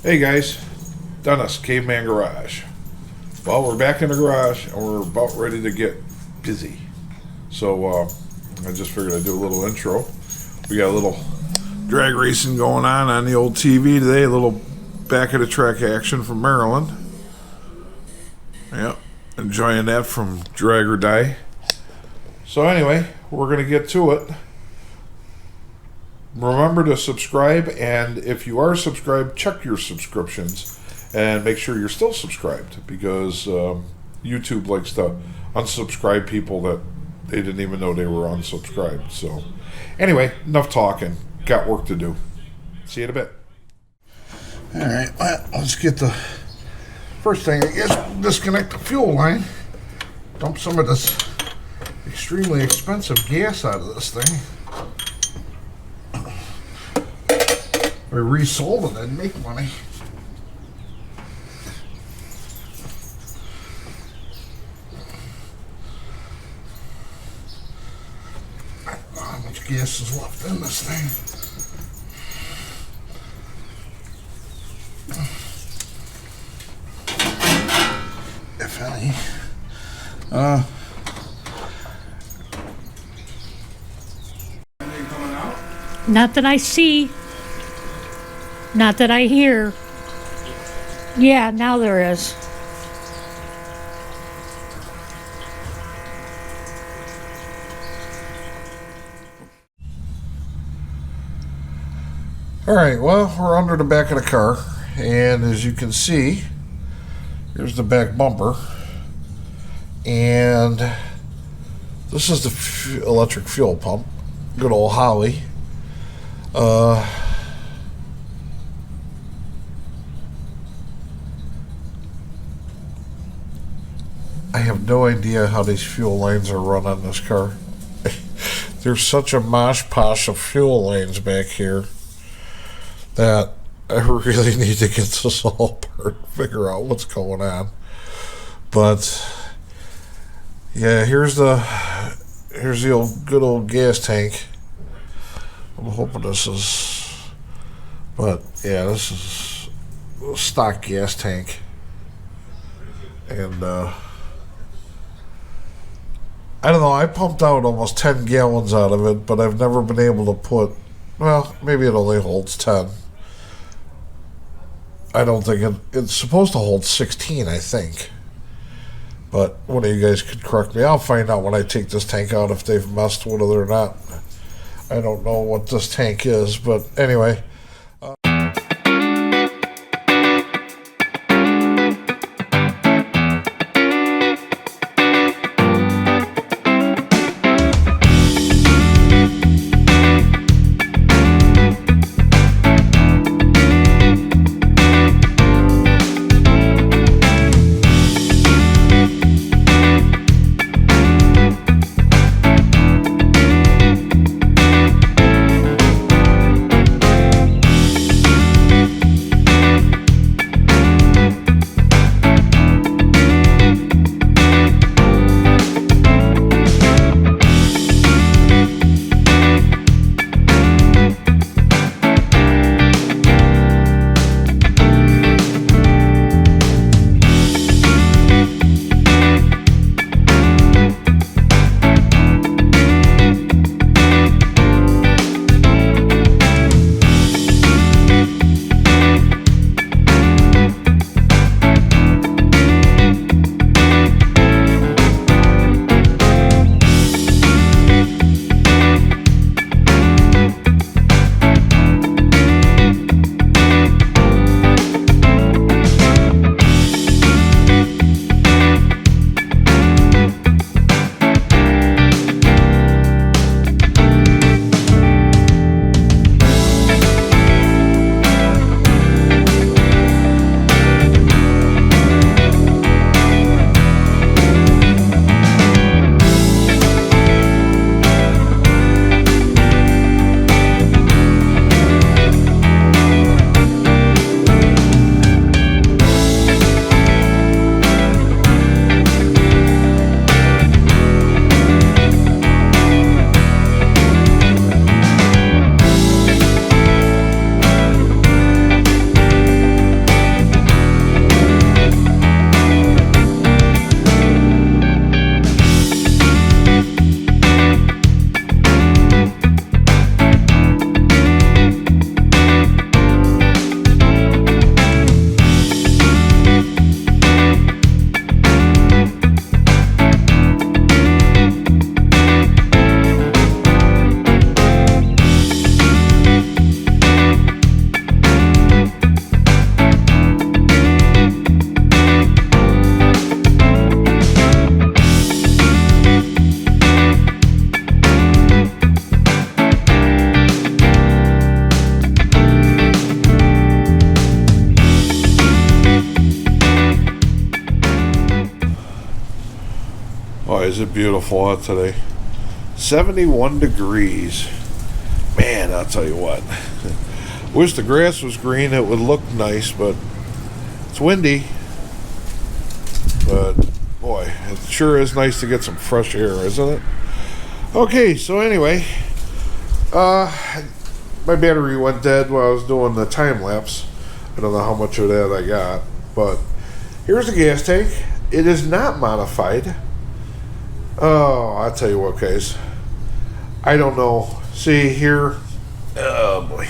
Hey guys, Dennis, Caveman Garage. Well, we're back in the garage and we're about ready to get busy. So I just figured I'd do a little intro. We got a little drag racing going on the old TV today, a little back of the track action from Maryland. Yeah, enjoying that from Drag or Die. So anyway, we're going to get to it. Remember to subscribe, and if you are subscribed, check your subscriptions and make sure you're still subscribed, because YouTube likes to unsubscribe people that they didn't even know they were unsubscribed. So anyway, enough talking. Got work to do. See you in a bit. All right, well, let's get the first thing. I guess disconnect the fuel line. Dump some of this extremely expensive gas out of this thing. We resold it and make money. I don't know how much gas is left in this thing. If any. Not that I see. Not that I hear. Yeah, now there is. All right, well, we're under the back of the car, and as you can see, here's the back bumper, and this is the electric fuel pump. Good old Holly. I have no idea how these fuel lines are run on this car. There's such a mosh posh of fuel lines back here that I really need to get this all apart and figure out what's going on. But yeah, here's the good old gas tank. I'm hoping this is, but yeah, this is a stock gas tank, and I don't know, I pumped out almost 10 gallons out of it, but I've never been able to put, well, maybe it only holds 10. I don't think it's supposed to hold 16, I think. But one of you guys could correct me. I'll find out when I take this tank out if they've messed with it or not. I don't know what this tank is, but anyway. Oh, is it beautiful out today? 71 degrees. Man, I'll tell you what. Wish the grass was green. It would look nice, but it's windy. But boy, it sure is nice to get some fresh air, isn't it? Okay, so anyway, my battery went dead while I was doing the time lapse. I don't know how much of that I got, but here's the gas tank. It is not modified. Oh, I'll tell you what, guys. I don't know. See here. Oh boy.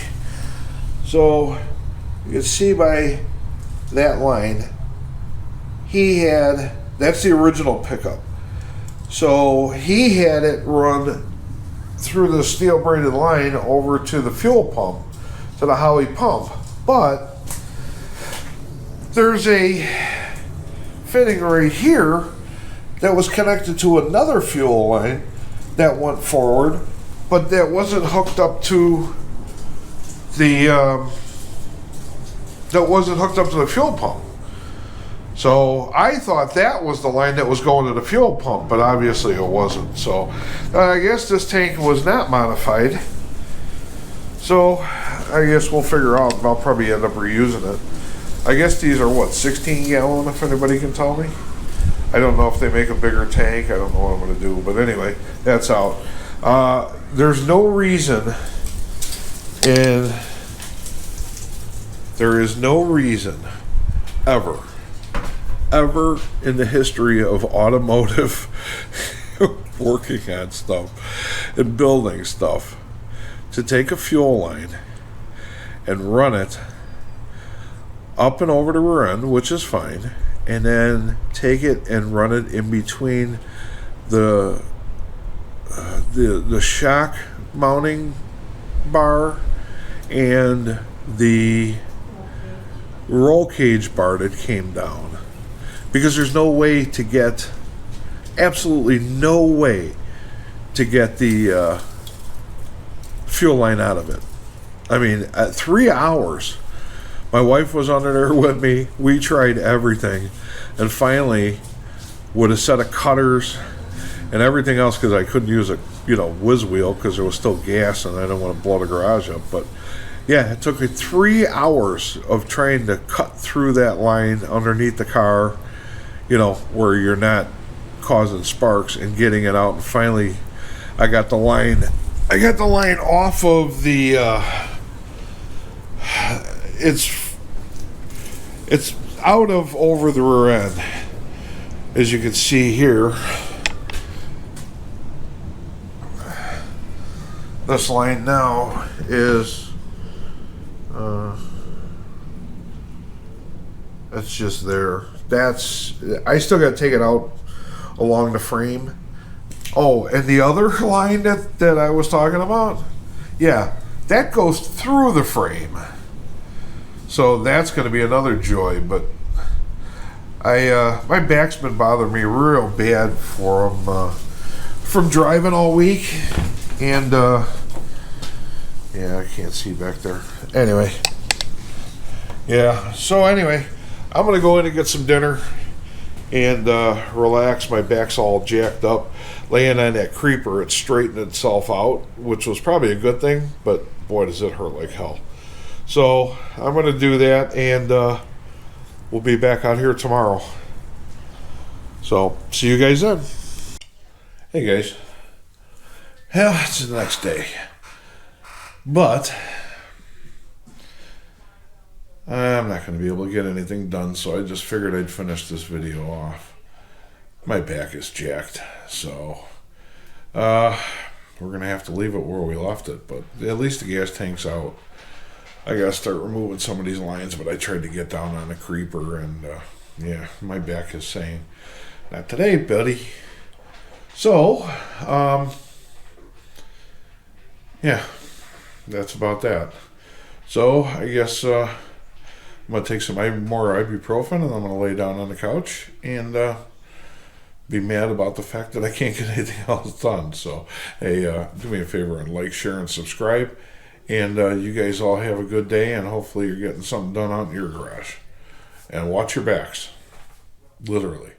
So you can see by that line, that's the original pickup. So he had it run through the steel braided line over to the fuel pump, to the Howie pump. But there's a fitting right here that was connected to another fuel line that went forward, but that wasn't hooked up to the fuel pump. So I thought that was the line that was going to the fuel pump, but obviously it wasn't. So I guess this tank was not modified. So I guess we'll figure out. I'll probably end up reusing it. I guess these are what, 16 gallon, if anybody can tell me. I don't know if they make a bigger tank. I don't know what I'm going to do. But anyway, that's out. There's no reason, and there is no reason ever in the history of automotive working on stuff and building stuff to take a fuel line and run it up and over the rear end, which is fine, and then take it and run it in between the shock mounting bar and the roll cage bar that came down. Because there's absolutely no way to get the fuel line out of it. I mean, at 3 hours, my wife was under there with me. We tried everything. And finally, with a set of cutters and everything else, because I couldn't use a whiz wheel because there was still gas and I didn't want to blow the garage up. But yeah, it took me 3 hours of trying to cut through that line underneath the car, where you're not causing sparks, and getting it out. And finally, I got the line off of the, it's out of over the rear end. As you can see here, this line now is, it's just there. I still got to take it out along the frame. Oh, and the other line that I was talking about, yeah, that goes through the frame. So that's going to be another joy. But my back's been bothering me real bad from driving all week, and yeah, I can't see back there. Anyway, yeah. So anyway, I'm gonna go in and get some dinner and relax. My back's all jacked up. Laying on that creeper, it straightened itself out, which was probably a good thing, but boy, does it hurt like hell. So I'm gonna do that, and we'll be back out here tomorrow. So see you guys then. Hey guys. Yeah, it's the next day. But I'm not going to be able to get anything done, so I just figured I'd finish this video off. My back is jacked, so we're going to have to leave it where we left it, but at least the gas tank's out. I got to start removing some of these lines, but I tried to get down on a creeper, and yeah, my back is saying, not today, buddy. So, yeah, that's about that. So, I guess I'm going to take some more ibuprofen, and I'm going to lay down on the couch and be mad about the fact that I can't get anything else done. So, hey, do me a favor and like, share, and subscribe. And you guys all have a good day, and hopefully you're getting something done out in your garage. And watch your backs. Literally.